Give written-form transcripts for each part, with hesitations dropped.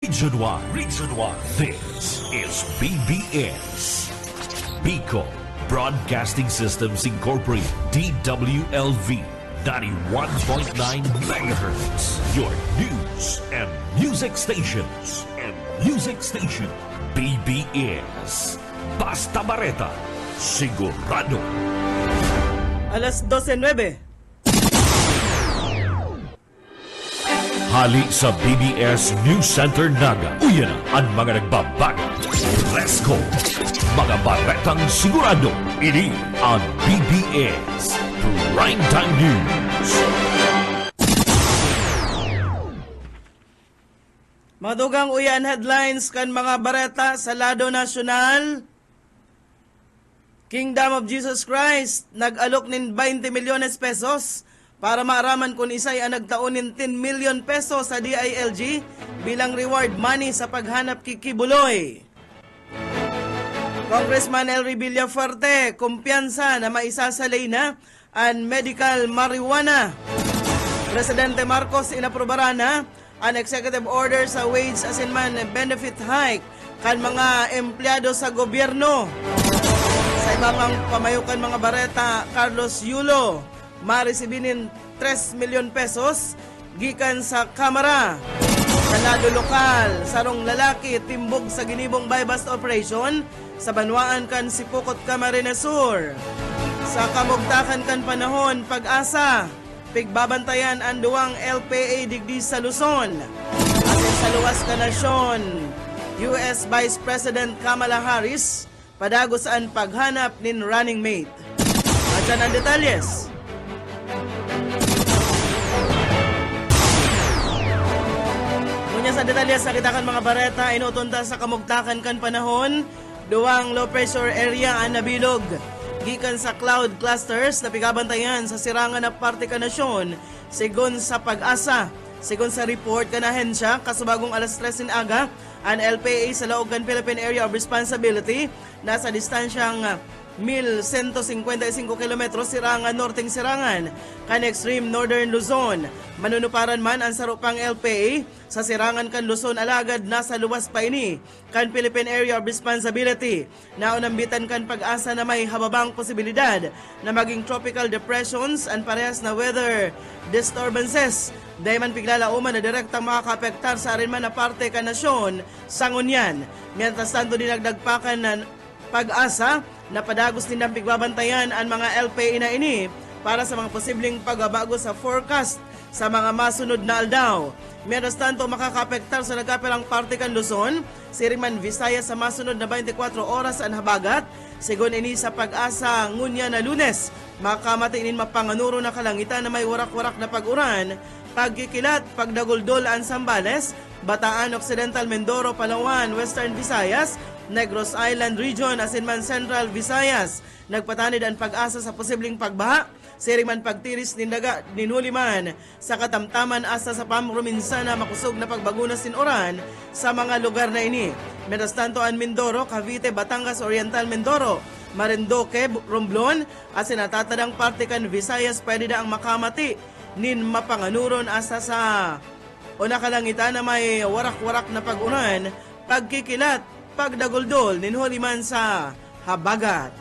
Region 1. This is BBS. Bico Broadcasting Systems Incorporated. DWLV 91.9 megahertz. Your news and music stations. BBS. Basta Bareta. Sigurado. Alas 12:09. Hali sa BBS News Center Naga. Uyan ang mga nagbabago. Let's go! Mga baretang sigurado. Ini ang BBS Primetime News. Madugang uyan headlines kan mga bareta sa lado nasyonal. Kingdom of Jesus Christ nag-alok nin 20 milyones pesos para maaraman kung isay ang nagtaonin 10 million pesos sa DILG bilang reward money sa paghanap kikibuloy. Congressman Elry Villafuerte, kumpiyansa na maisasalay na ang medical marijuana. Presidente Marcos inaprobara na ang executive order sa wage assignment benefit hike kan mga empleyado sa gobyerno. Sa ibang pamayukan mga bareta, Carlos Yulo maresibinin 3 milyon pesos gikan sa Kamara. Sa lado lokal, sarong lalaki timbog sa ginibong bypass operation sa Banwaan kan Sipokot, Camarines Sur. Sa kamugtakan kan panahon, pag-asa, pigbabantayan ang duwang LPA digdi sa Luzon. Asin sa luwas ka nasyon, US Vice President Kamala Harris padagos ang paghanap nin running mate. At dyan ang detalyes. Ngunya sa detalyes, nakitakan mga bareta, inutunta sa kamugtakan kan panahon, duwang low pressure area ang nabilog. Gikan sa cloud clusters na pigabantayan sa sirangan na parte ka nasyon, sigon sa pag-asa. Sigon sa report ka na hensya, kasubagong alas 3 in aga, ang LPA sa Laogan Philippine Area of Responsibility, nasa distansyang 1,155 kilometros sirangan norteng sirangan kan extreme northern Luzon. Manunuparan man ang sarupang LPA sa sirangan kan Luzon alagad nasa luwas pa ini kan Philippine Area of Responsibility. Naunambitan kan pag-asa na may hababang posibilidad na maging tropical depressions and parehas na weather disturbances. Dahil man piglalauman na direktang makakapektar sa arinman na parte ka nasyon sa ngunyan. Mientras tanto dinagdagpakan ng pag-asa na padagos din ang pigbabantayan ang mga LPA na ini para sa mga posibleng pagbabago sa forecast sa mga masunod na aldaw. Mientras tanto makakapektar sa nagkaperang parte kan Luzon, Siriman, Visayas sa masunod na 24 oras ang habagat. Sigon ini sa pag-asa ngunya na Lunes, makamatiin mapanganuro na kalangitan na may warak-warak na pag-uran, pagkikilat, pagdaguldol ang Sambales, Bataan, Occidental Mindoro, Palawan, Western Visayas, Negros Island Region, asinman Central Visayas. Nagpatanid ang pag-asa sa posibleng pagbaha, siriman pagtiris nindaga ninhuliman sa katamtaman asa sa pamruminsa na makusog na pagbaguna sinuran sa mga lugar na ini. Mientras tanto ang Mindoro, Cavite, Batangas, Oriental Mindoro, Marinduque, Romblon, asin natatadang parte kan Visayas pwede na ang makamati nin mapanganuron asa sa o nakalangitan na may warak-warak na pag-unan, pagkikilat, pagdaguldol, ninhuliman sa habagat.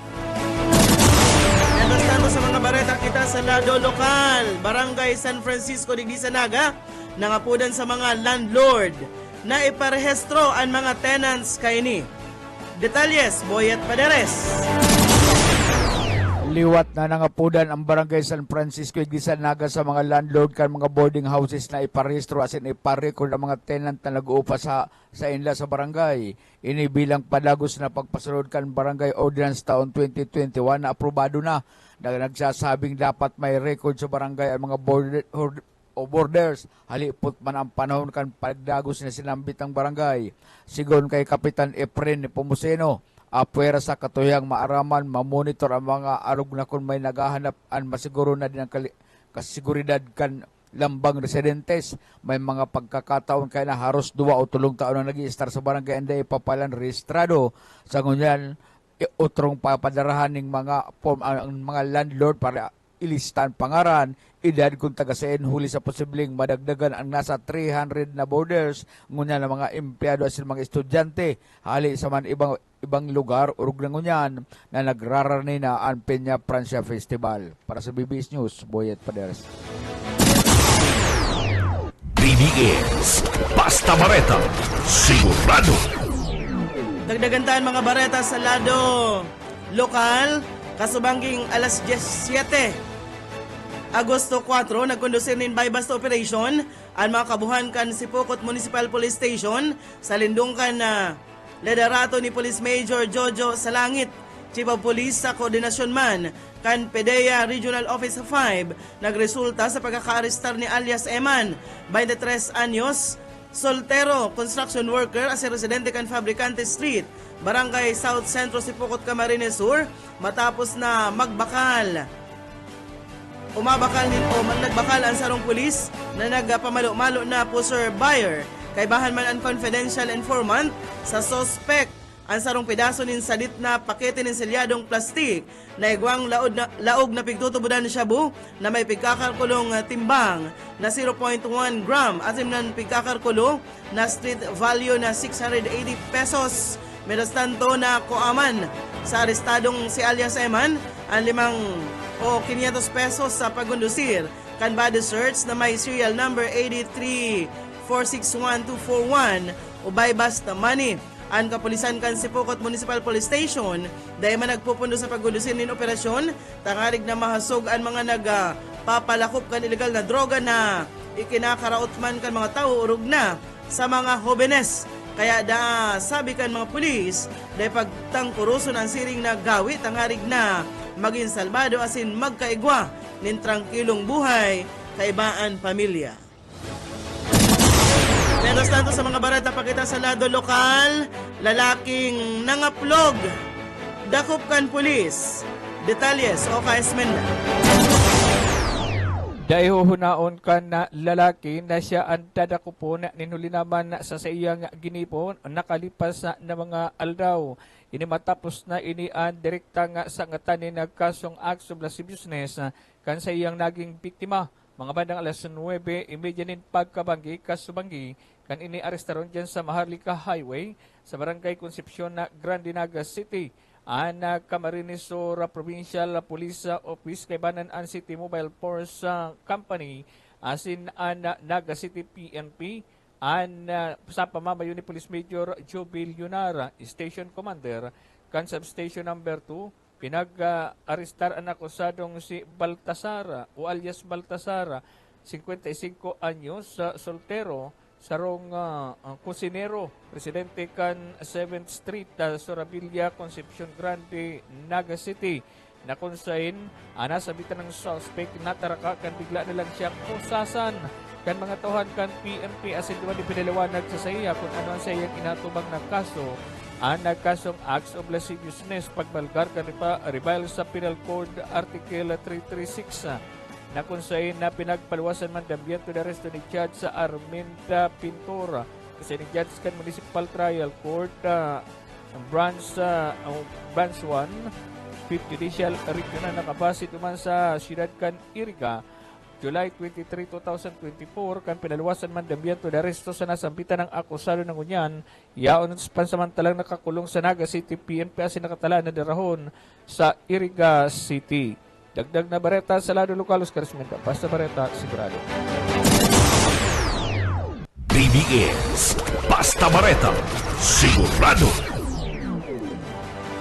Nandastano sa mga bareta kita sa lado lokal, Barangay San Francisco digdi sa Naga, nangapudan sa mga landlord na iparehistro ang mga tenants kay ni. Detalyes, Boyet Paderes. Liwat na nangapudan ang Barangay San Francisco igdi sa Naga sa mga landlord kan mga boarding houses na iparehistro asin iparecord ang mga tenant na nag-uupa sa inla sa barangay. Ini bilang padagos na pagpasunod kan Barangay Ordinance taon 2021 na aprobado na. Nagsasabing dapat may record sa barangay ang mga borders. Halipot man ang panahon kan pagdagos na sinambit ang barangay. Sigon kay Kapitan Efren Pomuseno, apwera sa katuyang maaraman, mamonitor ang mga arog na kung may naghahanap an masiguro na din ang kasiguridad kan lambang residentes. May mga pagkakataon kaya na haros 2 o 3 taon na nag-i-star sa barangay hindi ipapalan rehistrado. Sa ngunyan, utrong papadarahan ng mga form ang mga landlord para ilistan pangaran, edad kung tagasain huli sa posibleng madagdagan ang nasa 300 na borders ngunya na mga empleyado at mga estudyante hali sa man ibang lugar urog na ngunyan na nagrarani na ang Peña Francia Festival. Para sa BBS News, Boyet Paderes. BBS Basta Bareta, sigurado. Dagdagantaan mga bareta sa lado lokal, kasubangking alas 17 Agosto 4, nagkondusir nin bypass operation ang mga kabuhan kan Sipokot Municipal Police Station sa lindungkan na liderato ni Police Major Jojo Salangit, Chief of Police sa koordinasyon man kan PDEA Regional Office 5, nagresulta sa pagkakaarestar ni alias Eman, 23 anyos, soltero, construction worker, as residente kan Fabricante Street, Barangay South Centro, Sipokot, Camarines Sur, matapos na nagbakal ang sarong pulis na nagpamalo-malo na pusher buyer kay bahan man ang confidential informant sa suspect ang sarong pedaso nin sadit na pakete nin selyadong plastik na igwang laog na pigtutubudan ni shabu na may pigkakarkulong timbang na 0.1 gram at imnan pigkakarkulo na street value na 680 pesos. Menos tanto na kuaman sa arestadong si alias Eman ang 500 pesos sa pagundusir kan body search na may serial number 83461241 o bypass na money. Ang kapulisan kan Sipokot Municipal Police Station dahil man nagpupundo sa pagundusir nin operasyon, tangarig na mahasog ang mga nagpapalakop kan ilegal na droga na ikinakaraot man kan mga tao urog na sa mga hobenes. Kaya sabi kan mga pulis, dahil pagtangkuruson ang siring na gawit, tangarig na maging salbado asin magkaigwa nin trangkilong buhay kaibaan pamilya. Menos tanto sa mga barata pakita sa lado lokal, lalaking nangaplog, dakop kan pulis. Detalles o Esmenda. Dahil hunaon ka na lalaki na siya ang tadakupo na ninuli naman sa iyang ginipon nakalipas na mga aldaw. Ini matapos na ini ang direkta nga sa ngatanin na kasong acts of lascivious business kan sa iyang naging biktima. Mga bandang alas 9, imedyanin pagkabanggi, kasubanggi, kan ini arestaron dyan sa Maharlika Highway sa Barangay Concepcion na Grande Naga City. Ang Camarines Sur Provincial Police Office kay banan ang City Mobile Force Company asin ang Naga City PNP ang sa pamamayo ni Police Major Jobil Yunara, Station Commander kan Substation Number 2, pinag-arestar ang akusadong si Baltasara o alias Baltasara, 55 anyos, soltero, sarong kusinero, residente kan 7th Street, Sorabilia, Concepcion Grande, Naga City, na konsain nasabitan ng suspect nataraka kan bigla na lang siya kusasan kan mga tauhan kan PNP asin duman ipinaliwanag sa saya kung ano ang sayang inatubang na kaso ang nagkasong acts of lasciviousness pagbalgar kan revile sa Penal Code Article 336 na kung sa'yo na pinagpaluwasan man dambiyan to the arresto ni Judge sa Arminda Pintora kasi ni Judge kan Municipal Trial Court Branch 1 5th Judicial Region na nakabasit naman sa Siyudad kan Iriga July 23, 2024 kan pinaluwasan man dambiyan to the arresto sa nasampitan ng akusado ng unyan yaon pansamantalang nakakulong sa Naga City PNP asin nakatala na darahon sa Iriga City. Dagdag na bareta sa lado lokal, Oscar Esmenda. Basta bareta, sigurado. BBS Basta Bareta, sigurado.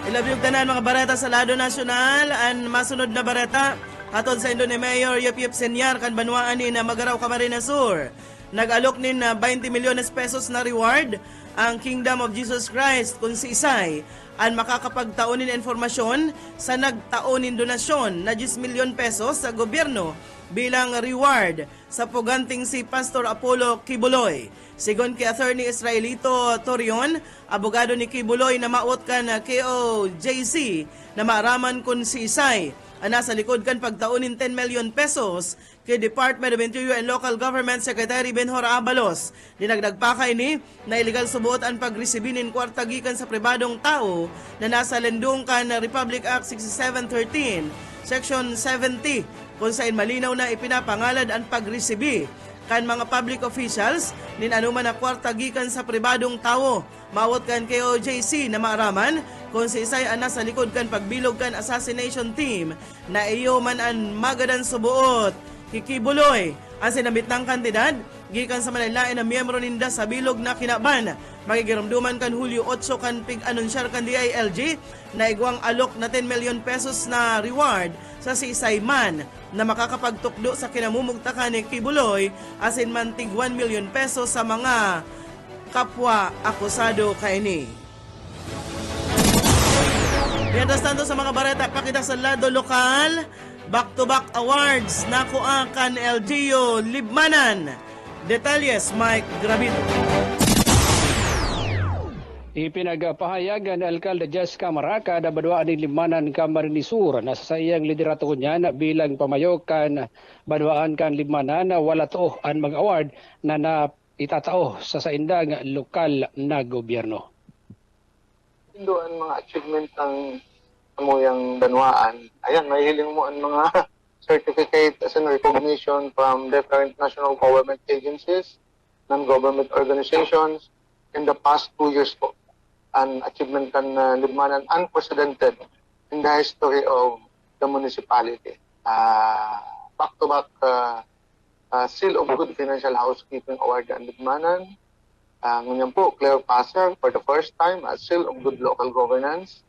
Ilabyog tanan mga bareta sa lado nasyonal. Ang masunod na bareta, hatod sa Indone Mayor Yup Senyar kan banwaan ni na Magaraw Camarines Sur. Nag-alok nin na 20 milyones pesos na reward ang Kingdom of Jesus Christ kung si Isay ang makakapagtaonin informasyon sa nagtaonin donasyon na 10 milyon pesos sa gobyerno bilang reward sa puganting si Pastor Apollo Kibuloy. Sigon kay Attorney Israelito Torion, abogado ni Kibuloy na maot kan KOJC na maaraman kung si Isay ang nasa likod kan pagtaonin 10 million pesos kay Department of Interior and Local Government Secretary Benhor Abalos. Dinagdag pa kay ni na illegal subuot ang pagresibinin kwarta gikan sa pribadong tao na nasa lendong kan Republic Act 6713, Section 70 kung saan malinaw na ipinapangalad ang pagresibi kan mga public officials nin anuman na kwarta gikan sa pribadong tawo. Mawot kan KOJC na maaraman kung si Isay ana sa likod kan pagbilog kan assassination team na iyo man ang magadan subuot. Kikibuloy ang sinabit ng kantidad gikan sa manalain na miyembro ninda sa bilog na kinaban. Magigiramduman kan Hulyo 8 kan pig-anunsyar kan DILG na igwang alok na 10 million pesos na reward sa si Isay man na makakapagtukdo sa kinamumugtakan ni Kibuloy asin man tig 1 million pesos sa mga kapwa akusado kaini. Mientras tanto sa mga bareta, pakita sa lado lokal, back-to-back awards nakuha kan LGU Libmanan. Detalles, Mike Gravito. Ipinagpahayagan ni Alcalde Jess Camaraka na badwaan ni Libmanan Camarines Sur na sa iyang liderato niya na bilang pamayokan badwaan kan Libmanan na wala to ang mga award na itatao sa saindang lokal na gobyerno. Doon mga achievement ng amuyang banwaan. Ayan, mahihiling mo ang mga certificate as in recognition from different national government agencies, non-government organizations in the past 2 years po. An achievement kan Libmanan unprecedented in the history of the municipality. Back-to-back Seal of Good Financial Housekeeping Award ang Libmanan. Ngunyan po, Claire Passer for the first time a Seal of Good Local Governance.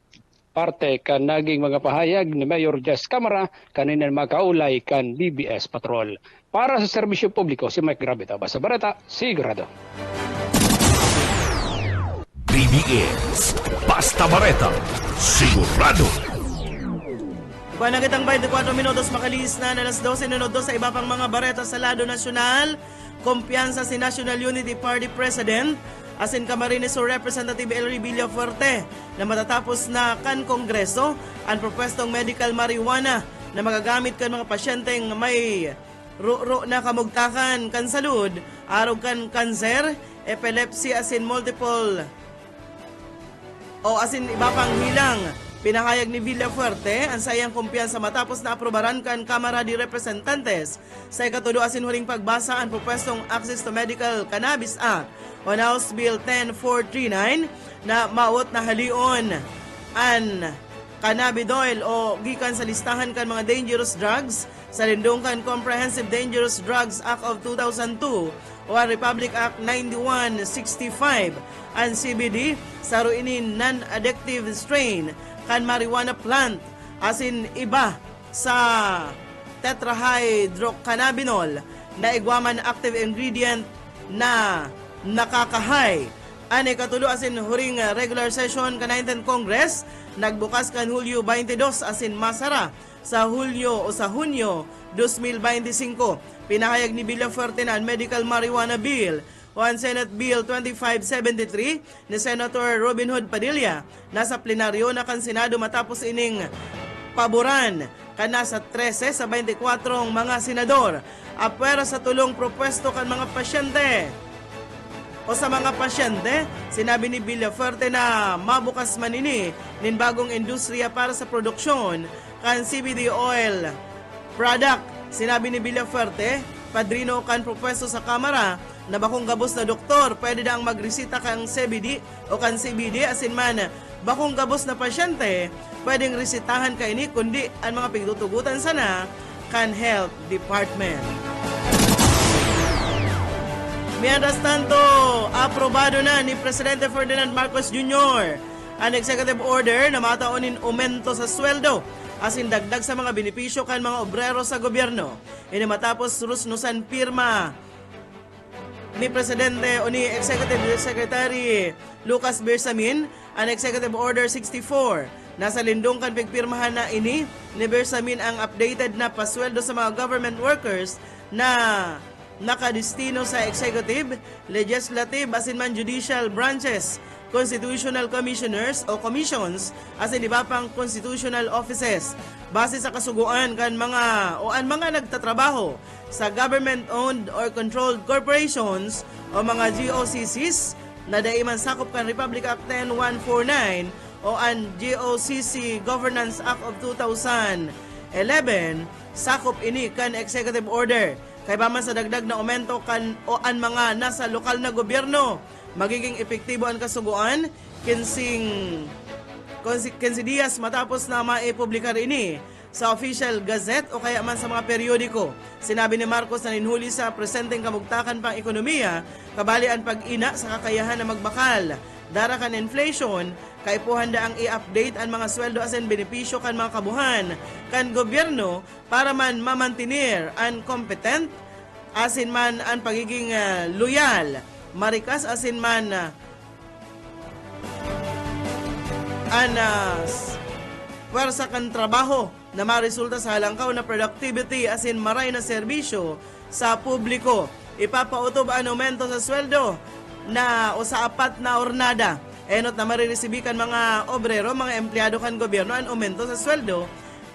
Parte kan naging mga pahayag ni Mayor Jess Camara kanina makaulay kan BBS Patrol. Para sa serbisyo publiko, si Mike Gravito, Basta Bareta, sigurado. BBS Basta Bareta, sigurado. Kuha na kitang 24 minutos makalis na alas 12 minutos sa iba pang mga bareta sa lado nasyonal. Kumpiyansa si National Unity Party President asin Camarines Sur Representative Elry Villafuerte na matatapos na kan Kongreso ang propwestong medical marijuana na magagamit kan mga pasyenteng may ro na kamugtakan kan salud, arog kan kanser, epilepsy asin multiple o asin iba pang hilang. Pinahayag ni Villafuerte ang sayang kumpiyansa matapos na aprobaran kan Kamara de Representantes sa ikatulo asin huling pagbasa ang propwestong Access to Medical Cannabis Act o House Bill 10439 na maot na halion ang cannabidiol o gikan sa listahan kan mga dangerous drugs sa lindungkan Comprehensive Dangerous Drugs Act of 2002 o ang Republic Act 9165 ang CBD sa ruinin non-addictive strain kan marijuana plant asin iba sa tetrahydrocannabinol na igwaman active ingredient na nakakahay. Ani katulo asin huring regular session ka 19th Congress nagbukas kan Hulyo 22 asin masara sa Hulyo o sa Hunyo 2025. Pinahayag ni Villafuerte na ang medical marijuana bill o ang Senate Bill 2573 ni Senator Robin Hood Padilla nasa plenaryo na kan Senado matapos ining paboran kana sa 13 sa 24 mga senador. Apwera sa tulong propwesto kan mga pasyente o sa mga pasyente, sinabi ni Villafuerte na mabukas manini nin bagong industriya para sa produksyon kan CBD oil product. Sinabi ni Villafuerte, padrino kan propwesto sa Kamara na bakong gabos na doktor pwede na ang magresita kang CBD o kan CBD asin man bakong gabos na pasyente pwedeng resitahan ka ini kundi ang mga pigtutugutan sana kan health department. Mientras tanto, aprobado na ni Presidente Ferdinand Marcos Jr. ang executive order na mataunin aumento sa sweldo asin dagdag sa mga benepisyo kan mga obrero sa gobyerno. Ini matapos rusnusan pirma ni Presidente o ni Executive Secretary Lucas Bersamin ang Executive Order 64. Nasa lindong kan pigpirmahan na ini ni Bersamin ang updated na pasweldo sa mga government workers na nakadestino sa executive, legislative, asin man judicial branches, constitutional commissioners o commissions, asin iba pang constitutional offices. Base sa kasuguan kan mga o ang mga nagtatrabaho sa government-owned or controlled corporations o mga GOCCs na daiman sakop kan Republic Act 10149 o ang GOCC Governance Act of 2011, sakop ini kan executive order. Kay baman sa dagdag na aumento kan o an mga nasa lokal na gobyerno magiging epektibo ang kasuguan 15 días matapos na maipublikar ini sa official gazette o kaya man sa mga periodiko. Sinabi ni Marcos na ninhuli sa presenteng kamugtakan pang ekonomiya, kabali ang pag-ina sa kakayahan na magbakal. Dara kan inflation, kay puhanda ang i-update ang mga sweldo asin benepisyo kan mga kabuhan kan gobyerno para man mamantinir ang competent asin man ang pagiging loyal, marikas asin man puwersa kan trabaho na maresulta sa halangkaw na productivity asin maray na serbisyo sa publiko. Ipapautob ang aumento sa sweldo na o sa apat na ornada. Enot na mariresibikan mga obrero, mga empleyado kan gobyerno ang aumento sa sweldo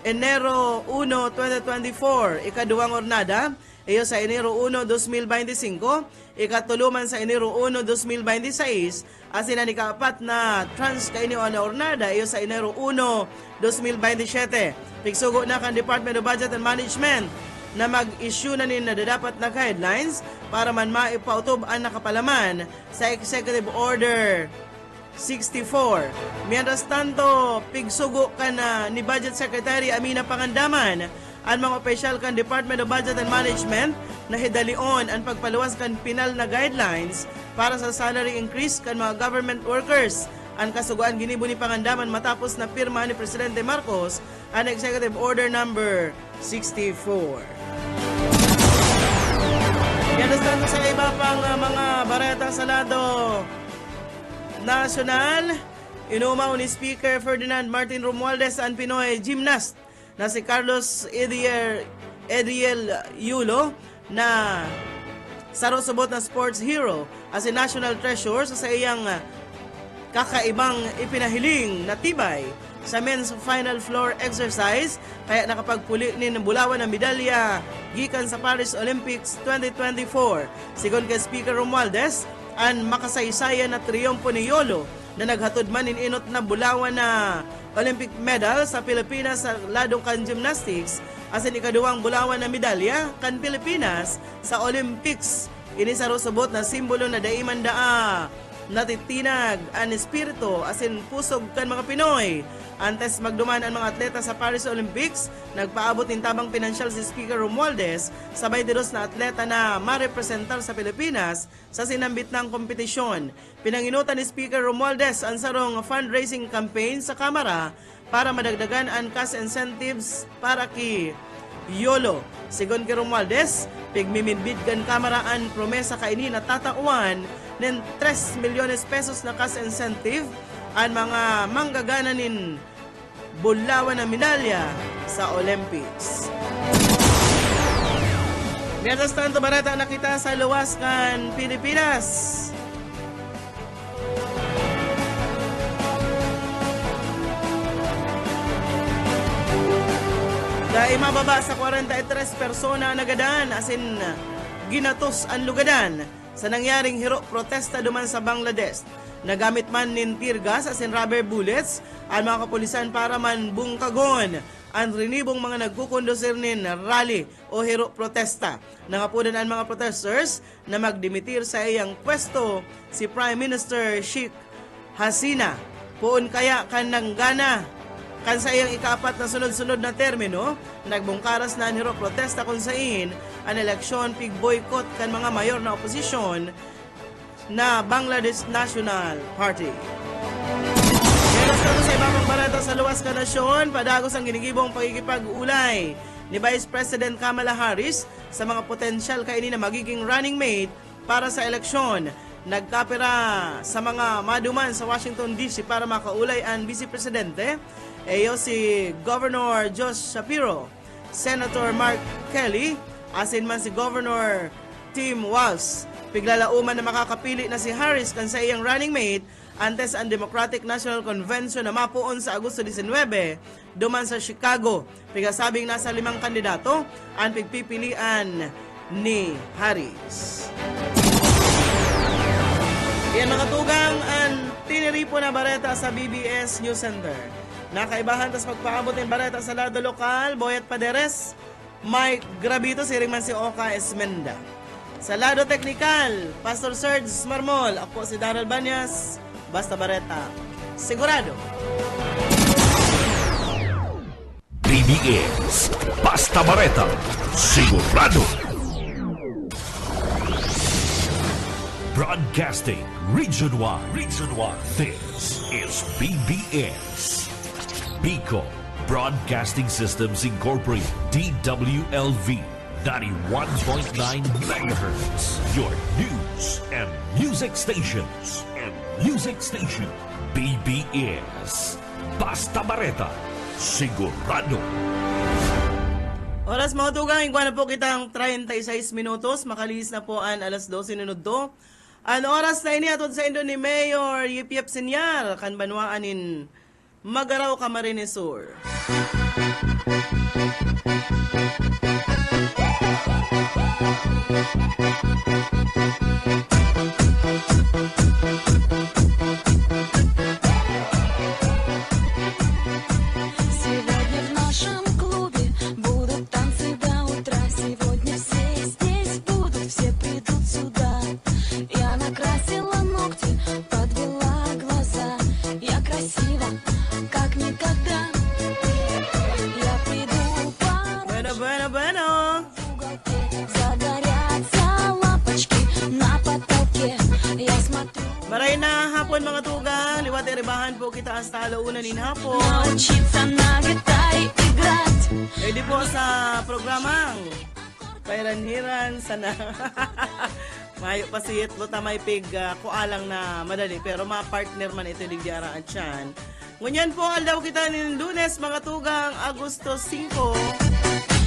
Enero 1, 2024, ikaduwang ornada, iyo sa Enero 1, 2025, ikatuluman sa Enero 1, 2026, asin ang ikaapat na trans kaini o na ornada, iyo sa Enero 1, 2027. Pigsugo na kan Department of Budget and Management na mag-issue na na dapat na guidelines para man maipautob ang nakapalaman sa Executive Order 64. Mientras tanto, pigsugo ka na ni Budget Secretary Amina Pangandaman ang mga opisyal kan Department of Budget and Management na hidalion ang pagpaluwas kan pinal na guidelines para sa salary increase kan mga government workers. Ang kasuguan ginibo ni Pangandaman matapos na pirma ni Presidente Marcos ang Executive Order number 64. Mientras tanto sa iba pang mga bareta sa lado nasyonal, inumaw ni Speaker Ferdinand Martin Romualdez ang Pinoy gymnast na si Carlos Edriel Yulo na sarosubot na sports hero as a national treasure sa iyang kakaibang ipinahiling na tibay sa men's final floor exercise kaya nakapagpuli ni Bulawan ng medalya gikan sa Paris Olympics 2024. Sigon kay Speaker Romualdez, ang makasaysayan na triyompo ni Yolo na naghatod man inot na Bulawan na Olympic medal sa Pilipinas sa ladong kan gymnastics asin ikaduwang Bulawan na medalya kan Pilipinas sa Olympics. Ini sarosubot na simbolo na daiman daa natitinag ang espiritu asin pusog kan mga Pinoy. Antes magduman ang mga atleta sa Paris Olympics, nagpaabot ng tabang pinansyal si Speaker Romualdez sa 22 na atleta na marepresentar sa Pilipinas sa sinambit ng kompetisyon. Pinanginutan ni Speaker Romualdez ang sarong fundraising campaign sa Kamara para madagdagan ang cash incentives para kay Yolo. Sigon kay Romualdez, pigmimidbid kan Kamara ang promesa kaini na tatauan ng 3 milyones pesos na cash incentive ang mga manggagana nin Bulawan na medalya sa Olympics. Mientras tanto, barata na kita sa luwas kan Pilipinas. Dahil mababa sa 43 persona nagadan asin ginatos ang lugadan sa nangyaring hiro protesta duman sa Bangladesh. Nagamit man nin tear gas asin rubber bullets ang mga kapulisan para man bungkagon ang rinibong mga nagkukondusir nin rally o hiro protesta. Nangapunan ang mga protesters na magdimitir sa iyang pwesto si Prime Minister Sheikh Hasina. Puon kaya kanang gana kan sa iyang ikaapat na sunod-sunod na termino, nagbungkaras na ang hiro protesta kung saan ang eleksyon pig boycott kan mga mayor na oposisyon na Bangladesh National Party. Meron sa ibang barata sa luwas ka nasyon, padagos ang ginigibong pagkikipag-ulay ni Vice President Kamala Harris sa mga potensyal kaini na magiging running mate para sa eleksyon. Nagkapira sa mga maduman sa Washington DC para makaulay ang Vice Presidente, eyo si Governor Josh Shapiro, Senator Mark Kelly, asin man si Governor Tim Walz. Piglalauman na makakapili na si Harris kan sa iyang running mate antes ang Democratic National Convention na mapuon sa Agosto 19 duman sa Chicago. Pigasabing nasa 5 kandidato ang pigpipilian ni Harris. Iyan mga tugang ang tiniripo na bareta sa BBS News Center. Nakaibahan tas pagpaabot ng bareta sa lado lokal, Boyet Paderes, Mike Gravito, siring man si Oka Esmenda. Sa lado teknikal, Pastor Serge Marmol, ako si Daryl Banyas, Basta Bareta, sigurado. BBS Basta Bareta, sigurado. Broadcasting Region 1. This is BBS. Bicol Broadcasting Systems Incorporated. DWLV 91.9 megahertz. Your news and music stations. BBS Basta Bareta, sigurado. Oras mga tugang, iguana po kitang 36 minutos, makalis na po ang alas 12 minuto. Ang oras na ini atod sa indo ni Mayor Yip Senyal, kan banwaanin Magaraw Camarines Sur. Сегодня в нашем клубе будут танцы до утра. Сегодня все здесь будут, все придут сюда. Я накрасила ногти, подвела глаза. Я красива, как никогда. Я приду Bueno. в уголке. Загорятся лампочки на потолке. Я смотрю, Maray na hapon mga tugang, liwat iribahan po kita hasta alaunan hapon. научиться на гитаре играть. Pwede po sa programang Pairanhiran sana. Mayo pasiyit mo tamay pig kualang na madali pero mga partner man ito digdiaraan tiyan. Ngunyan po aldaw kita ng Lunes mga tugang Agosto 5.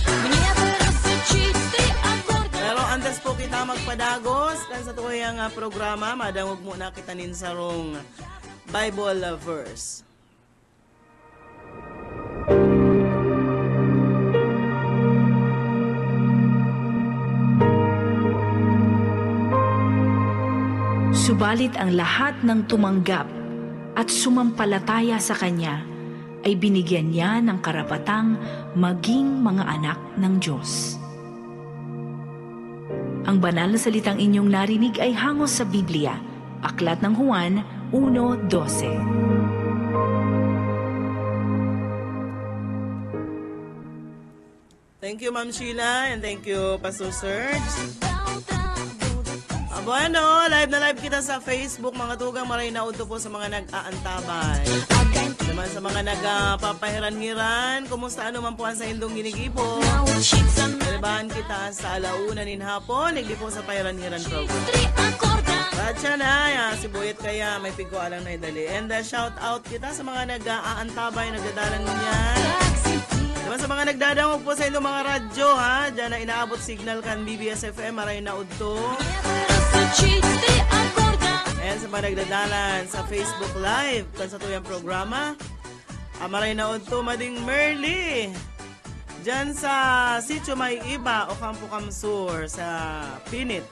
Мне бы разучить три аккорда. Pero antes po kita magpadagos kan sa tuyang programa madangog muna kita nin sarong Bible verse. Subalit ang lahat ng tumanggap at sumampalataya sa Kanya ay binigyan niya ng karapatang maging mga anak ng Diyos. Ang banal na salitang inyong narinig ay hangos sa Biblia, Aklat ng Juan 1:12. Thank you Ma'am Sheila and thank you Pastor Serge. Bueno, live na live kita sa Facebook mga tugang maray na udto po sa mga nag-aantabay. Naman sa mga nagpapahiran-hiran, kumusta ano man po ang sa indong ginigipo. Nalibahan kita sa alauna nin hapon, nagli po sa pahiran-hiran program. Ratsa na, si Boyet kaya may pigo alang na idali. And shout out kita sa mga nag-aantabay, nagdadalan niyan. Naman sa mga nagdadamog po sa indong mga radyo ha, dyan na inaabot signal kan BBS FM, maray na udto. Ayan sa mga nagdadalan sa Facebook Live kan sa tuyang programa. Maray na udto mading Merly. Diyan sa Sitio May Iba o Campo Camsur sa Pinit.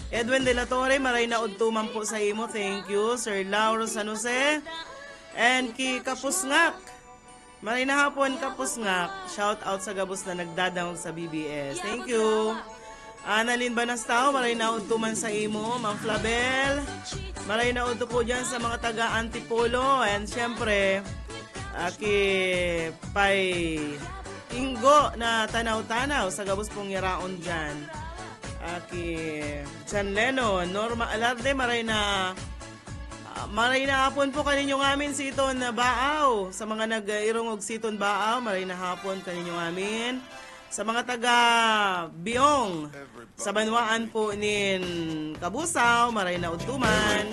Edwin De La Torre, maray na udto man po sa imo. Thank you. Sir Lauro San Jose. And ki Kapusngak. Maray na hapon Kapusngak. Shout out sa gabos na nagdadamog sa BBS. Thank you. Annalyn Banastao, maray na udto man sa imo. Ma'am Flabel, maray na udto po dyan sa mga taga Antipolo. And syempre, aki pay Ingo na tanaw-tanaw sa gabos pong yaraon dyan. Aki John Lennon, Norma Alarde, maray na hapon po kaninyong amin siton na baaw. Sa mga nag-irongog siton baaw, maray na hapon kaninyong amin. Sa mga taga Biong, sa banwaan po nin Kabusaw, maray na udtuman.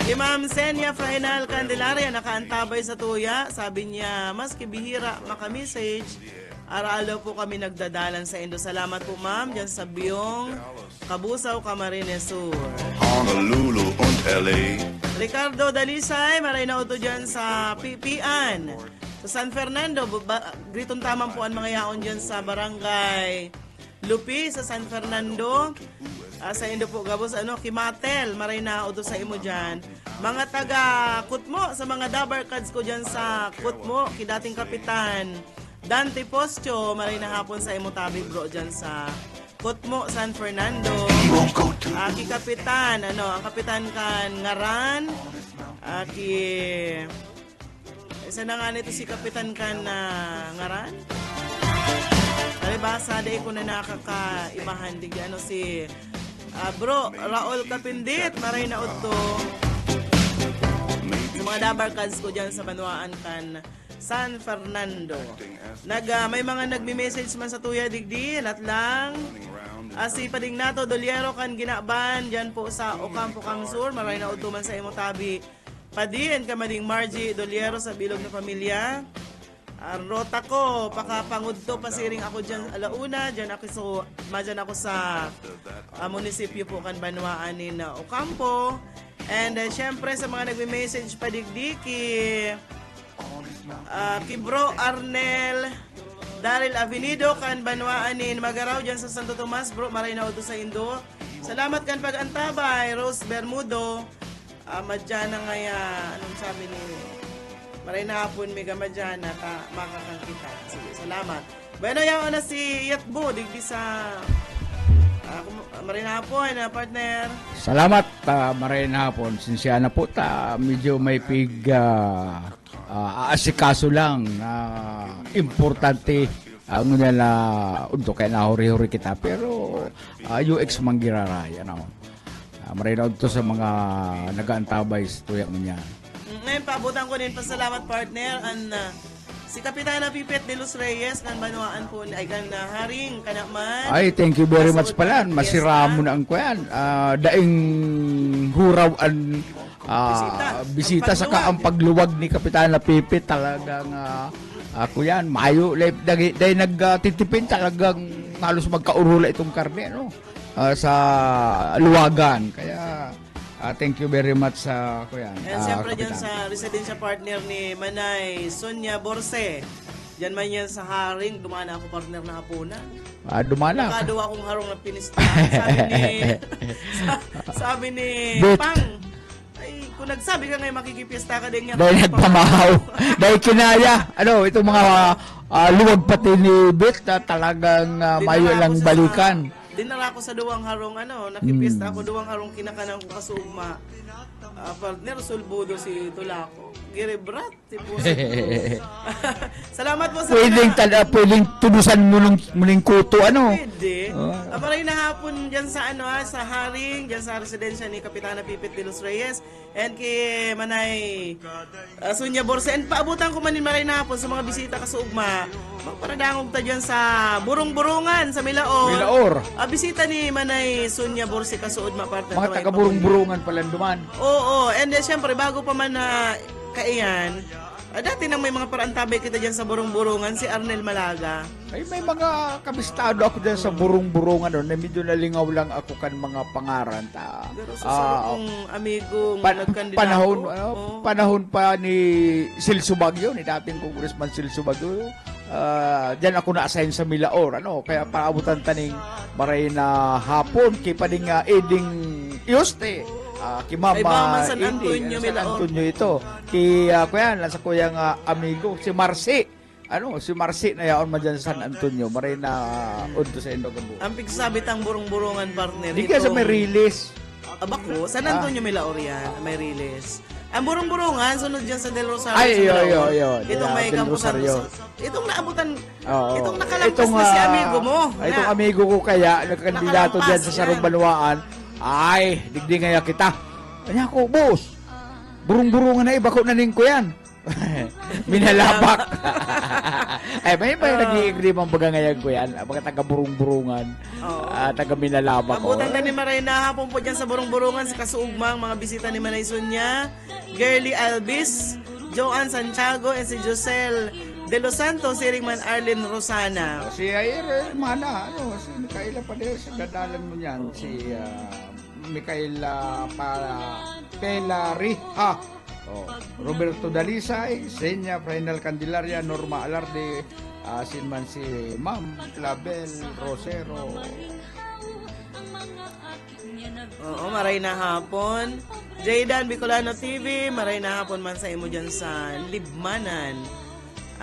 Si Ma'am Senya Frahinal Candelaria nakaantabay sa tuya. Sabi niya, maski bihira maka-message, araalo po kami nagdadalan sa Indo. Salamat po ma'am, dyan sa Biong, Kabusaw, Camarines Sur. Honolulu und LA. Ricardo Dalisay, maray na uto dyan sa Pipian. Sa San Fernando, gritong tamang po ang mga yaon dyan sa Barangay Lupi sa San Fernando. Sa Indo po gabos, Kimatel, maray na uto sa imo dyan. Mga taga Kutmo, sa mga Dabar Cards ko dyan sa Kutmo, kidating kapitan Dante Postio, maray na hapon sa Imutabi bro dyan sa Kutmo, San Fernando. Aki Kapitan, ang Kapitan kan Ngaran. Aki, isa na nga nito si Kapitan kan Ngaran. Basa, day ko na nakakaibahan. Si bro, Raul Kapindit, maray na udto. Sa mga dabarkads ko dyan sa Banuaan kan San Fernando. May mga nagme-message man sa Tuya Digdi, lat lang. Si Pading Nato Doliero kan Ginaban diyan po sa Ocampo Sur, maray na udto man sa Imutabi. Padin kamading Margie Doliero sa Bilog na Pamilya. Rota ko, pakapangudto pasiring ako diyan alauna, diyan ako sa munisipyo po kan Banuaan ni Ocampo. And syempre sa mga nagme-message padigdiki, Kibro Arnel Daryl Avenido kan Banuaanin Magaraw dyan sa Santo Tomas bro, maray na uto sa Indo. Salamat kan pag-antabay. Rose Bermudo, madyana ngaya, anong sabi ni maray na hapon mega madyana ta makakangkita. Sige, salamat. Bueno, yung si Yatbo digdi sa maray na hapon partner. Salamat, maray na hapon. Sinsya na po medyo may aasikaso lang na importante ang nila untuk kay nahuri-huri kita pero UX manggiraray maray na ito sa mga nagaantabay sa tuyak mo niya. Ngayon paabutan ko din pasalamat partner si Kapitana Pipet de los Reyes kan Banuaan po ay kan Haring kanakman. Ay, thank you very much pala. Masira mo na ang kuyan. Daing hurawan bisita sa ang pagluwag ni Kapitana Pipet talagang kuyan mayo dahil nagtitipin talagang halos magkaurula itong karne sa luwagan. Kaya thank you very much sa kuyan. And siyempre dyan sa residensya partner ni Manay Sonia Borse. Diyan man yan sa Haring, dumana ako partner na hapuna. Dumana. Nakadawa akong harong na pinista. Sabi ni Pang, ay, kung nagsabi ka ngayon makikipiesta ka din nga. Dahil nagpamahaw. Dahil kinaya. Itong mga luwag pati ni Bet talagang mayo lang balikan. Dinala ko sa duwang harong nakipista ako duwang harong kinakanang ko kasugma. Partner sulbudo si Tulako. Girebrat si Puso. Salamat po sa pwedeng tubusan mo ng kuto Pwede. Maray na hapon diyan sa sa Haring, diyan sa residensya ni Kapitana Pipit de los Reyes and kay Manay Sonia Borse. And paabutan ko man din maray na hapon sa mga bisita kasugma. Magparadangog ta diyan sa Burong-Burungan sa Milaor. Bisita ni Manay Sonia Borse kasuod partner. Mga taga Burong-Burungan pala duman. Oo, and then syempre bago pa man na kaiyan, dati nang may mga parantabay kita dyan sa Burong-Burungan, si Arnel Malaga. Ay, may mga kabistado ako dyan sa Burong-Burungan na medyo nalingaw lang ako kan mga pangaran. Pero sa akong amigo nagkandidato. Panahon pa ni Silso Bagyo, ni dating Congressman Silso Bagyo. Diyan ako na-assign sa Milaor. Kaya paabutan taning maray na hapon, kay pa ding Eding Ioste. Kimama San Antonio, Antonio ito. Kuya, nasa kuyang amigo, si Marcy. Si Marcy na yaon man dyan sa San Antonio. Maray na unto sa Indogambo. Ang pigsabit ang Burong-Burungan partner. Hindi kaya sa may release. Abako, San Antonio Milaor yan, may release. Ang Burong-Burungan, sunod dyan sa Del Rosario. Ay, yun. Itong may Del kampusan. Rosario. Itong naabutan, Oo. itong nakalampas na si amigo mo. Itong amigo ko kaya, nagkandidato dyan sa Sarong Banuaan. Ay, digdi ngaya kita. Kanya ko, boss, burong-burungan na iba ko naning ko yan. Minalabak. May nag-i-agree mang baga ngayon ko yan. Mga taga-burong-burungan. Taga-minalabak. Abutan na ni Maray na hapon po dyan sa Burong-Burungan sa Kasuugmang, mga bisita ni Manay Sonia, Girly Albis, Joanne Santiago, and si Josel De Los Santos, si Ringman Arlen Rosana. Si Ayer, mana, si Micaela pa din, sa dadalan mo yan, si Micaela Pelariha, Roberto Dalisay, Senya, Final Candelaria, Norma Alarde, sinman si Ma'am Clabel Rosero. Oo, maray na hapon. Jaydan Bicolano TV, maray na hapon man sa imo dyan sa Libmanan.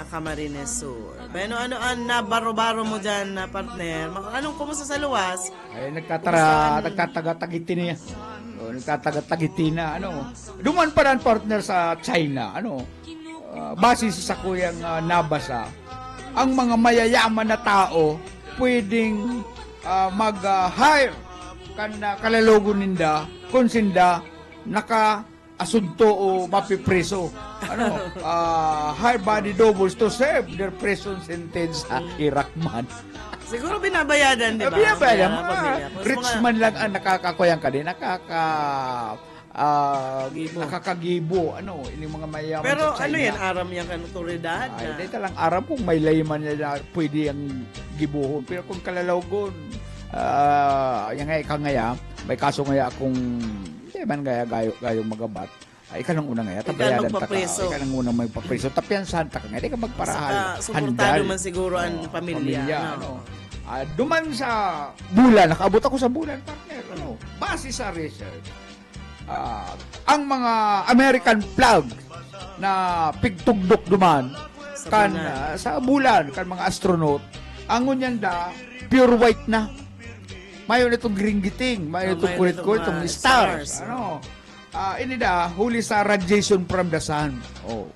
Camarines Sur. Bueno, ano ang nabaro-baro mo dyan na partner? Anong kumusta sa luwas? Ay, nagtataga-tagiti niya. Nagtataga-tagiti na, Duman pa rin partner sa China, base sa kuyang nabasa, ang mga mayayaman na tao pwedeng mag-hire kan kalalogon ninda kung sinda naka-asunto o mapipreso. High body doubles to serve their prison sentence sa Iraq man. Siguro binabayadan, di ba? Binabayadan. Mga pamilya. Plus Rich mga- man lang ang nakakakuyang ka din. Nakakagibo. Ini mga mayaman Pero sa China. ano yan, aram yan kan otoridad Ay, na. di talang aram kung may layman niya na pwede ang gibuhon. Pero kung kalalawgon, yung nga ikaw ngaya, may kaso ngaya akong hindi man gayong magabat. Ay, ika nang unang ngaya, Ika tabayadan ta ka. magpapreso. Ika nang unang magpapreso. Tapyansan ta ka nga, di ka magparahal. Suportado man siguro ang pamilya. Duman sa bulan, nakaabot ako sa bulan, partner. Base sa research, ang mga American flag na pigtugdok duman sa bulan kan mga astronaut, ang ngunyanda pure white na. Mayon itong gringgiting, mayon itong kulit-kulit, itong stars. Ini huli sa radiation from the sun.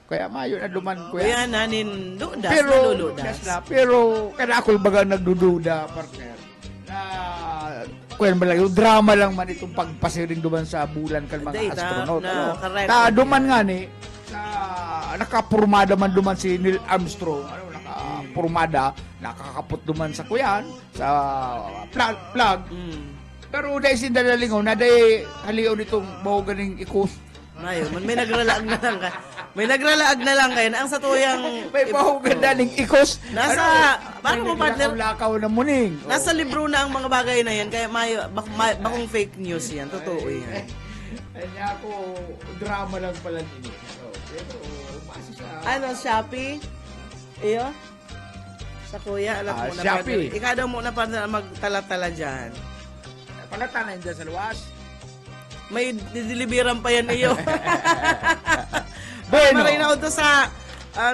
Kaya mayon na duman ko Kuya yan. nanin dudas, Pero, naluludas. pero kada ako baga nagdududa, partner, na kuya ba lang, yung drama lang man itong pagpasiring duman sa bulan kan mga Data, astronaut. correct. Duman nga ni, nakapurmada man duman si Neil Armstrong, nakapurmada, nakakapot duman sa kuyan, sa plug. Pero dahil sindalalingaw, na dahil haliw nitong mau ganing ikos. Mayo, may nagralaag na lang ka. May nagralaag na lang kayo. Ang sa tuyang... May mahuganda ng ikos. Nasa, paano mo partner? Lakaw na muning. Nasa libro na ang mga bagay na yan. Kaya mayo, bakong fake news yan. Totoo yan. Ay, ako, drama lang pala nito. Pero, base sa... Ano, Shopee? Iyo? Sa kuya, alam mo na Shopee. partner. Ikaw daw muna partner magtala-tala dyan. Palatanan dyan sa luwas. May dideliveran pa yan iyo. Bueno. Maray na ito sa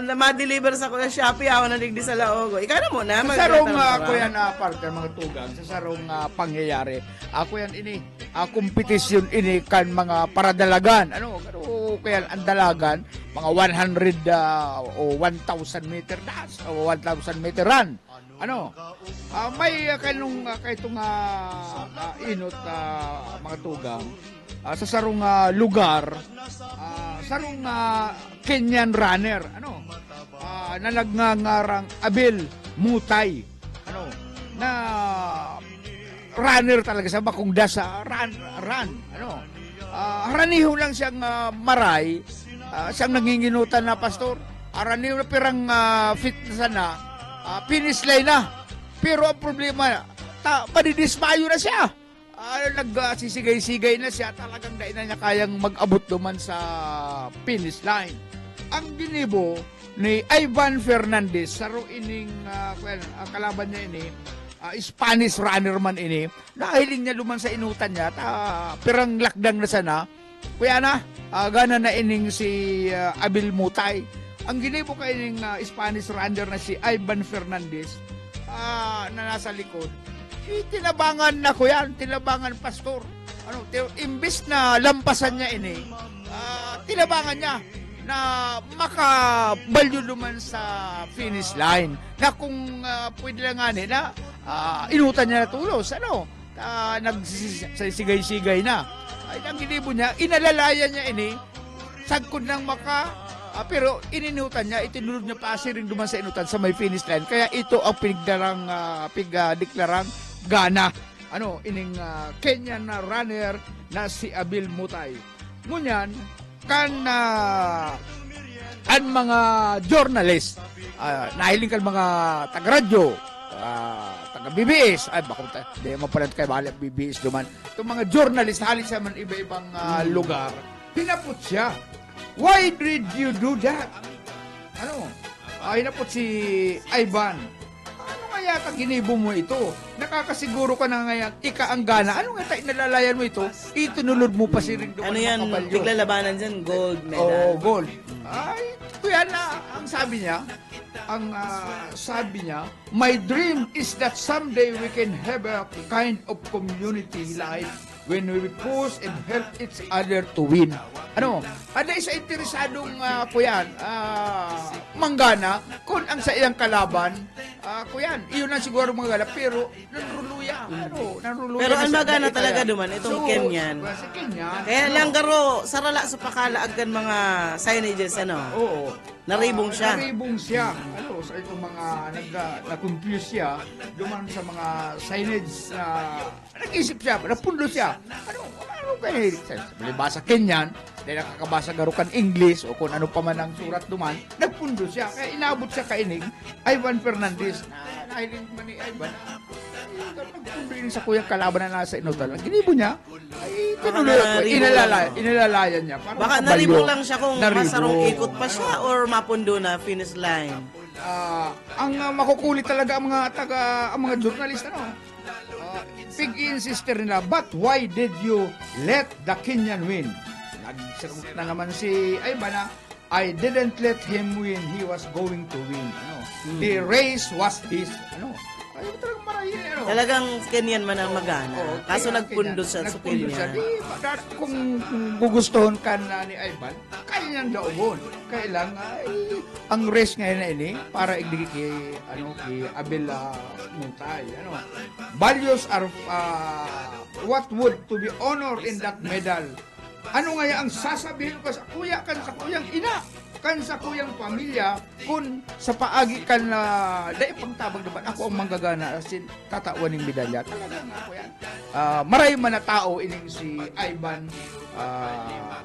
na ma-deliver sa kuya Shopee ako na digdi sa Laogo. Ikaw na muna. Sa sarong ako yan partner mga tugang, sa sarong pangyayari, ako yan kompetisyon ini kan mga paradalagan. Kaya ang dalagan, mga 100 o 1,000 meter dash o 1,000 meter run. May kanong kaitong inot mga tugang sa sarong lugar, sarong Kenyan runner, na nagngangarang Abel Mutay, na runner talaga sa bakong dasa, run, haraniho lang siyang maray, siyang nanginginutan na pastor, haraniho na pirang fit na sana, finish line na, pero ang problema, padidismayo na siya. Nagsisigay-sigay na siya, talagang dahil na niya kayang mag-abot duman sa finish line. Ang ginibo ni Ivan Fernandez, saro ining kalaban niya ini, Spanish runner man ini, nahiling niya duman sa inutan niya, pirang lakdang na sana, kuya na, gana na ining si Abel Mutay. Ang ginibo kay ining Spanish runner na si Ivan Fernandez, na nasa likod, tinabangan na ko yan, tinabangan pastor. Imbis na lampasan niya ini, tinabangan niya na makabalyo naman sa finish line. Na kung pwede lang nga na inutan niya na tulos, nagsisigay-sigay na. Ay, ang ginibo niya, inalalayan niya ini, sagkod ng pero ininutan niya, itinulog niya pa ring duman sa inutan sa may finish line. Kaya ito ang pigdeklarang gana. Ining Kenyan na runner na si Abel Mutay. Ngunyan, ang mga journalist, nahiling kan mga taga-radyo, taga-BBS, di mapalat kayo mahal ang BBS duman. Itong mga journalist, halit sa man iba-ibang lugar, pinapot siya. Why did you do that? Hinapot si Ivan. Kaya ginibo mo ito? Nakakasiguro ka na ngayon, ika ang gana. Ano nga tayo nalalayan mo ito? Itunulod mo pa si ring duman Ano yan, makabalyo. tiglalabanan dyan, gold medal. Gold. Ay, kuya na ang sabi niya, my dream is that someday we can have a kind of community life when we push and help each other to win. Ada isa interesadong kuyan, manggana kung ang sa iyang kalaban, kuyan, iyon ang siguro mga gala, pero nanruluya. Pero ang magana talaga duman, itong Kenyan. Si Kenyan. Kaya lang garo, sarala sa pakalaagan mga signages, Oo. Naribong siya. Naribong siya. Sa itong mga na-confuse siya, duman sa mga signage na nag-isip siya, napundo siya. Ano kayo? Malibasa Kenyan, dahil nakakabasa garukan English o kung ano pa man ang surat duman, nagpundo siya. Kaya inabot siya kaining Ivan Fernandez na nahiling man ni Ivan. Nagpundo yun sa kuyang kalaban na nasa inutal. Ginibo niya, ay inalalayan niya. Baka naribong lang siya kung masarong ikot pa siya or mapundo na finish line. Ang makukulit talaga ang mga journalist, pig-insister nila, but why did you let the Kenyan win? Nagsagot na naman si Ivan na, I didn't let him win, he was going to win. The race was his. Ay, talagang marahin. Talagang Kenyan man ang magana. Kaso nagpundo siya sa Kenyan. Kung gugustuhon ka na ni Ivan, kaya niyang daubon. Kaya lang, ang race ngayon na ini, para igdigi kay Abel Muntay. Values are what would to be honored in that medal. Ano nga ang sasabihin ko sa kuya kan sa kuyang ina? Kan sa kuyang pamilya, kung sa paagi kan na dahil pagtabag naman, ako ang manggagana, tatawan ng medalya. Talaga nga ako yan. Maray man na tao ining si Ivan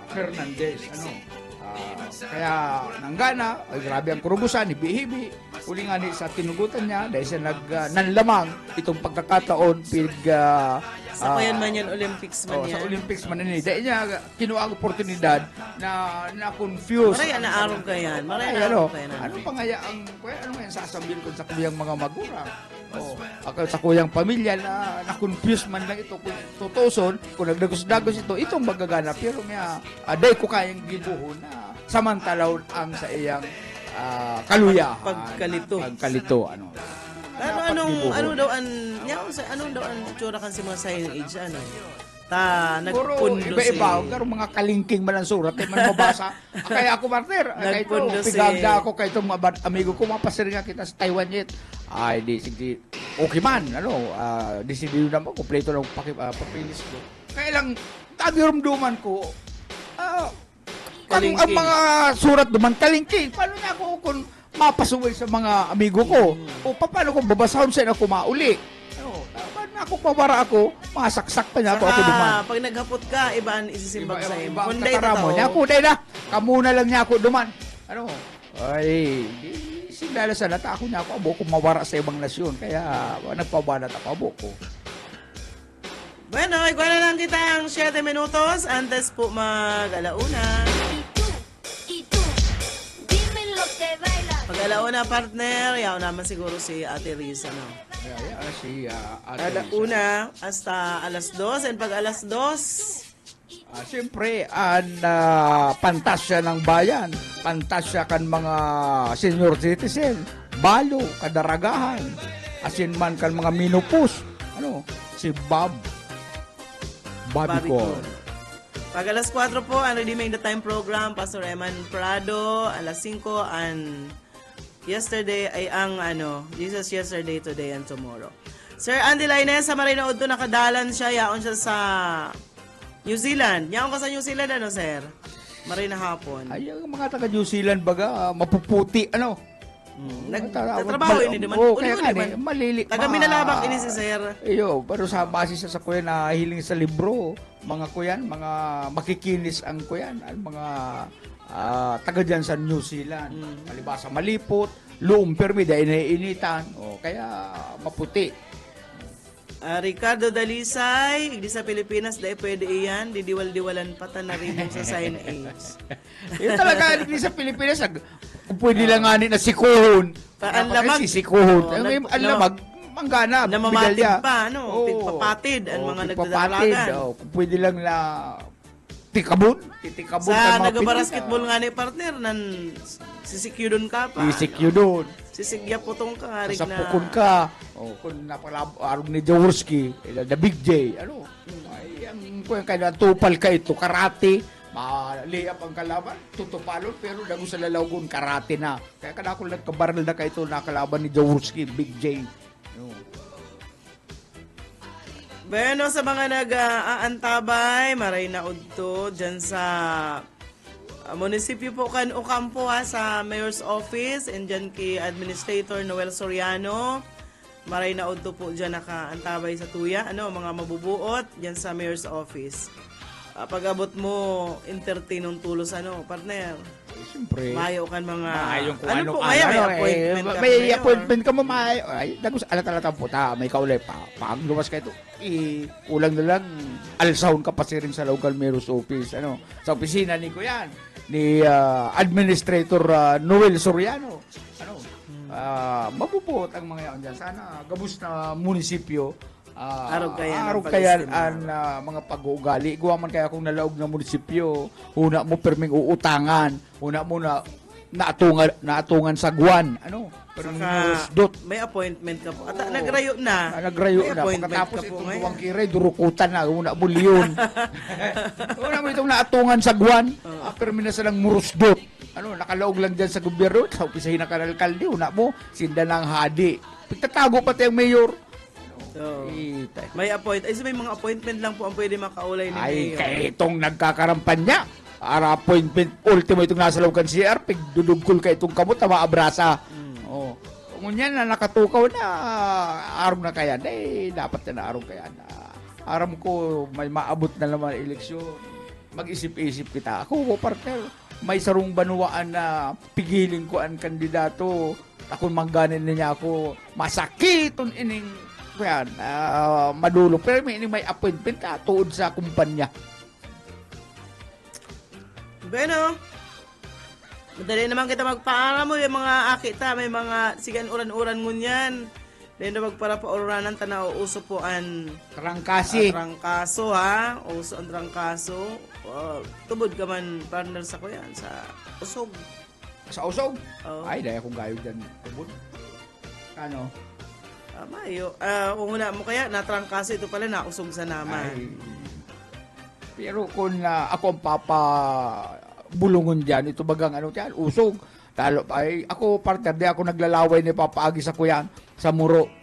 Fernandez. Kaya nanggana, ay grabe ang kurubusan, hibi-hibi. Uli nga sa tinugutan niya, dahil siya nanlamang itong pagkakataon, sa kuyan man yan, Olympics man yan. Sa Olympics man yan. Dahil niya kinuha ang oportunidad na confuse. Maraya na araw ka yan. Ano pa nga ang sasabihin ko sa kuyang mga magura? Sa kuyang pamilya na confuse man lang ito. Kung tutuson, kung nagdagos-dagos itong magagana. Pero nga, dahil ko kayang gibuhon na samantalaw ang sa iyang kaluya. Pagkalito. Ano daw ang tsura kan si mga sign age, nagpundo iba-iba, pero mga kalingking man ang surat, man mabasa. Kaya ako, partner, pigagda ako kay itong mga amigo ko, mapasir nga kita sa Taiwan yet. Ay, sige, okay man, decidido naman, kompleto lang papilis ko. Kaya lang, tagirumduman ko, ang mga surat duman, kalingking, paano niya ako kung mapasuway sa mga amigo ko? O paano kung babasahon sa ako mauli? Paano ako pabara ako, masaksak pa niya ako duman. Pag naghapot ka, iba ang isisimbag sa iyo. Iba ang kataramo niya ako, dahil na, kamuna lang niya ako duman. Sindala sa nata ako niya ako, abo ko mawara sa ibang nasyon, kaya nagpabanat ako, abo ko. Bueno, ikuha na lang kita ang 7 minutos antes po mag-alauna. Pag-alauna, partner, yaw naman siguro si Ate Riz, Si Ate alauna hasta alas 2, and pag alas 2, siyempre, pantasya ng bayan, pantasya kan mga senior citizen, balo, kadaragahan, asin man kan mga minupus, si Bobby Cor. Pag alas 4 po, ang Redeeming the Time program, Pastor Eman Prado, alas 5, and yesterday ay ang Jesus Yesterday, Today, and Tomorrow. Sir Andy Lainez, sa Marinood to, nakadalan siya, yaon siya sa New Zealand. Yaon ka sa New Zealand, sir? Marina hapon. Ay, ang mga taga New Zealand, baga, mapuputi, Nagtatrabaho ini naman. Kaya nga, malili. Taga Minalabak ini si sir. Pero sa base sa kuya na hiling sa libro, mga kuyan, mga makikinis ang kuyan, ang mga taga dyan sa New Zealand. Malibasa malipot, luong permi, dahil iniinitan. Kaya maputi. Ricardo Dalisay, hindi sa Pilipinas, dahil pwede iyan, didiwal-diwalan pata na rin sa sign age. Yun talaga, hindi sa Pilipinas, kung pwede lang nga na sikuhon. Ang lamag. Sikuhon. Ang lamag, manggana. Namamatid pa, pagpapatid ang mga nagdadalagan. Kung pwede lang na titikabon Sa kan mga nagbabasketball nga ni partner, sisikyo ka pa. Isikyo doon. Sisigya putong ka, harig Sa na. pukon ka. O, kung arog ni Jaworski, the Big J, ano? Ay, kung kaya tupal ka ito, karate, maliyap ang kalaban, tutupalon, pero dago sa lalawgon, karate na. Kaya kada ako nagkabaral na ka ito, nakalaban ni Jaworski, Big J. No. Bueno, sa mga nag-aantabay, maray na udto dyan sa munisipyo po kan Ocampo sa Mayor's Office, and dyan kay Administrator Noel Soriano. Maray na udto po dyan nakaantabay sa tuya, mga mabubuot dyan sa Mayor's Office. Pag-abot mo, entertain ng tulos, partner. Siyempre. Mayo kan mga... Mayong kung ano po, anong may ano, appointment ka may ngayon. appointment ka mo, ay, dagos alat-alatang puta, may kaulay pa. Pag lumas ka ito, kulang na lang, alsahon ka pa rin sa local mayor's office, sa opisina ni Kuyan, ni Administrator Noel Soriano. Mabubuot ang mga yan dyan. Sana, gabus na munisipyo, Arog kaya ang mga pag-uugali. Guwa man kaya kung nalaog na munisipyo, una mo perming uutangan, una mo na naatungan sa guwan. Dot. May appointment ka po. At nagrayo na. Nagrayo May na. appointment Pagkatapos ka po itong ngayon. duwang kiray, durukutan na. Una mo liyon. Una mo itong naatungan sa guwan. Permi na silang murusdot. Nakalaog lang dyan sa gobyerno. Sa opisahin na kanalkalde. Una mo, sinda ng hadi. Pagtatago pati ang mayor. So, may mga appointment lang po ang pwede makaulay ni Ay, Mayor. kaya itong nagkakarampan niya. Para appointment, ultimo itong nasa loob kan CR, pigdudugkol ka itong kamot, maabrasa. Kung yan na nakatukaw na, arong na kaya, dapat na arong kaya na. Aram ko, may maabot na naman eleksyon. Mag-isip-isip kita. Ako, partner, may sarong banuaan na pigilin ko ang kandidato. Ako mangganin niya ako, masakiton ining madulong. Pero may appointment ka tuod sa kumpanya. Bueno, madali naman kita magpaara mo yung mga akita, may mga sigan uran-uran ngunyan. Dahil na magpara-pauranan tanaw uso po ang Trangkasi. trangkaso uso ang trangkaso. Tubod ka man partner sa kuyan, sa usog. Sa usog? Oh. Ay, dahil akong gayo dyan. Tubod. Ano? Mayo. Kung una mo kaya, natrangkaso ito pala, nausog sa naman. Ay. Pero kung ako ang papabulungon dyan, ito bagang dyan, usog. Ako partner, di ako naglalaway ni papaagi sa kuyan, sa muro,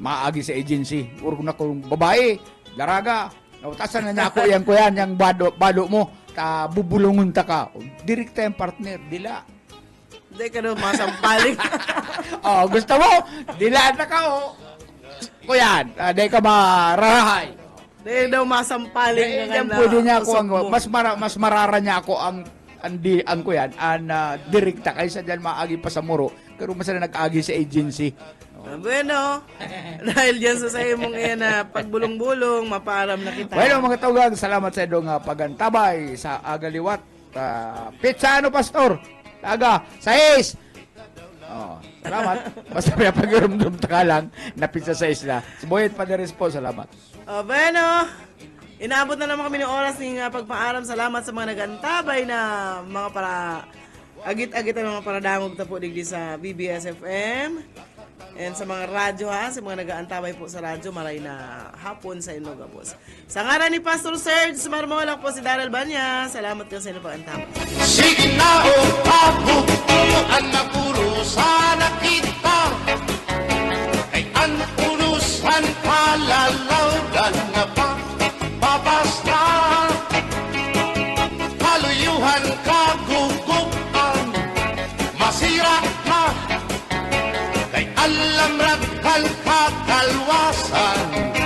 maagi sa agency. Urog na kung babae, daraga, nautasan na niya ako yan kuyan, yung balo mo, bubulungon ta ka. Direkta yung partner, dila. Hindi ka na masampaling. Gusto mo? Dila na ka, kuyan, di ka mararahay. Hindi daw masampaling Yan pwede niya ako mas marara niya ako ang kuyan direkta kaysa diyan maagi pa sa muro pero mas na nag-agi sa agency. Bueno, dahil dyan sa sayo mong yan na pagbulong-bulong, mapaaram na kita. Bueno mga tawag, salamat sa idong pagantabay sa agaliwat. Pizza pastor? Taga, 6. Salamat. Basta may pag-irum-dum ka lang na pizza 6 na. Subuhit pa na po, salamat. Bueno, inaabot na naman kami ng oras ng pagpaaram. Salamat sa mga nagantabay na mga agit-agit ang mga paradangog na po digdi sa BBS FM. And sa mga radyo sa mga nag-aantabay po sa radyo, maray na hapon sa inyo gabos. Sa ngaran ni Pastor Serge, sumarmolak po si Daryl Banya. Salamat ka sa inyo pag-antabay. Sige na o pabutuan na purusan na kita. Ay ang purusan palalawgan na pa babasta. Haluyuhan kagugupan, masira ka. Kay alam ragal kakalwasan.